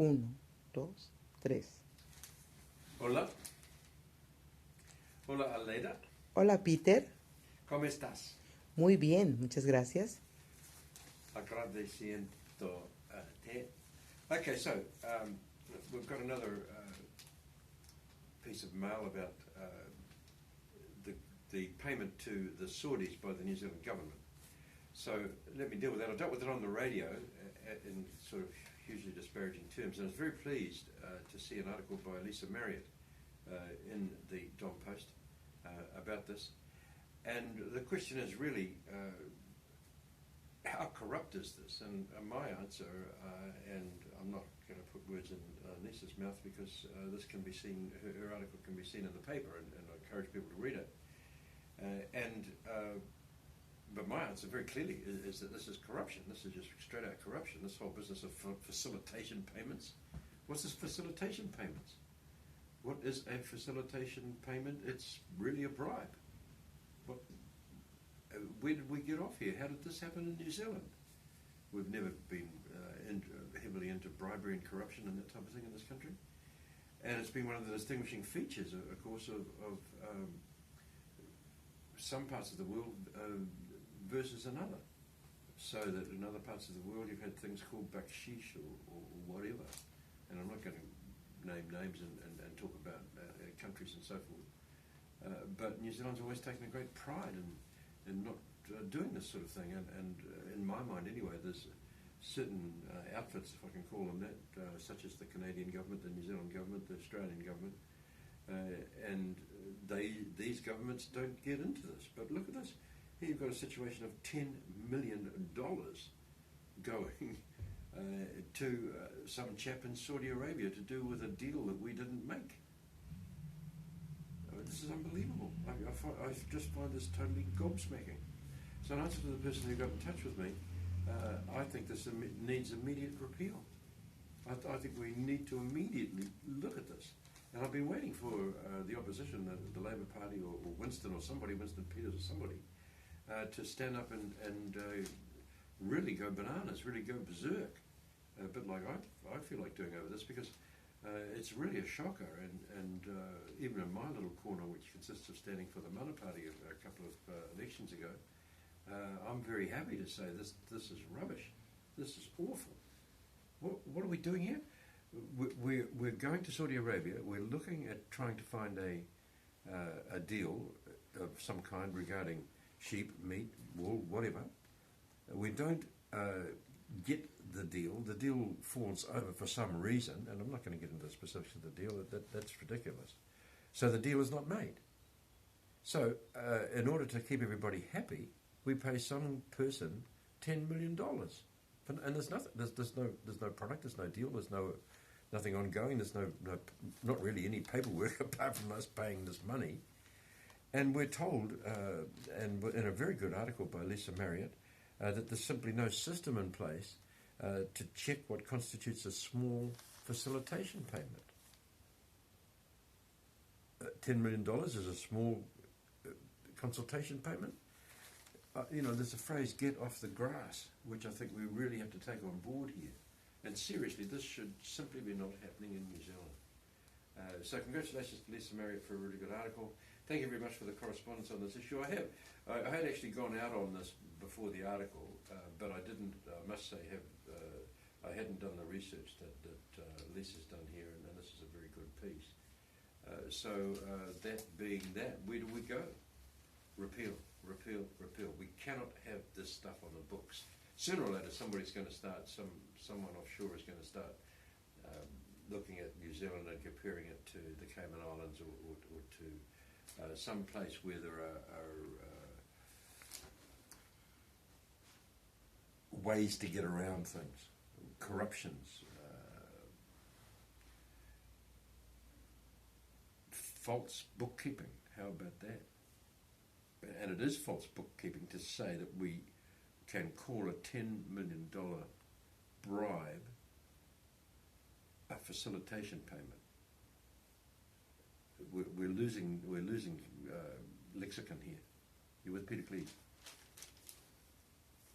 Uno, dos, tres. Hola. Hola, Aleida. Hola, Peter. ¿Cómo estás? Muy bien, muchas gracias. Agradeciendo te. Okay, so we've got another piece of mail about the payment to the Saudis by the New Zealand government. So let me deal with that. I dealt with it on the radio in sort of hugely disparaging terms, and I was very pleased to see an article by Lisa Marriott in the Don Post about this. And the question is really, how corrupt is this? And my answer, and I'm not going to put words in Lisa's mouth because this can be seen, her article can be seen in the paper, and I encourage people to read it. But my answer very clearly is that this is corruption. This is just straight out corruption. This whole business of facilitation payments. What's this facilitation payments? What is a facilitation payment? It's really a bribe. Where did we get off here? How did this happen in New Zealand? We've never been heavily into bribery and corruption and that type of thing in this country. And it's been one of the distinguishing features, of course, of some parts of the world versus another. So that in other parts of the world you've had things called bakshish or whatever. And I'm not going to name names and talk about countries and so forth. But New Zealand's always taken a great pride in not doing this sort of thing. And in my mind anyway, there's certain outfits, if I can call them that, such as the Canadian government, the New Zealand government, the Australian government, and these governments don't get into this. But look at this. Here you've got a situation of $10 million going to some chap in Saudi Arabia to do with a deal that we didn't make. This is unbelievable. I just find this totally gobsmacking. So in answer to the person who got in touch with me, I think this needs immediate repeal. I think we need to immediately look at this. And I've been waiting for the opposition, the Labour Party or Winston or somebody, Winston Peters or somebody, to stand up and really go bananas, really go berserk. A bit like I feel like doing over this, because it's really a shocker. And even in my little corner, which consists of standing for the Mana Party a couple of elections ago, I'm very happy to say this is rubbish. This is awful. What are we doing here? We're going to Saudi Arabia. We're looking at trying to find a deal of some kind regarding sheep, meat, wool, whatever. We don't get the deal. The deal falls over for some reason, and I'm not going to get into the specifics of the deal. That's ridiculous. So the deal is not made. So in order to keep everybody happy, we pay some person $10 million, and there's nothing. There's no product. There's no deal. There's nothing ongoing. There's not really any paperwork apart from us paying this money. And we're told, and in a very good article by Lisa Marriott, that there's simply no system in place to check what constitutes a small facilitation payment. $10 million is a small consultation payment. There's a phrase, get off the grass, which I think we really have to take on board here. And seriously, this should simply be not happening in New Zealand. So congratulations to Lisa Marriott for a really good article. Thank you very much for the correspondence on this issue. I had actually gone out on this before the article, but I didn't, I must say, I hadn't done the research that Lisa's done here, and this is a very good piece. So that being that, where do we go? Repeal. We cannot have this stuff on the books. Sooner or later, somebody's going to start, someone offshore is going to start looking at New Zealand and comparing it to the Cayman Islands or to some place where there are ways to get around things, corruptions, false bookkeeping. How about that? And it is false bookkeeping to say that we can call a $10 million bribe a facilitation payment. We're losing lexicon here. You with Peter, please?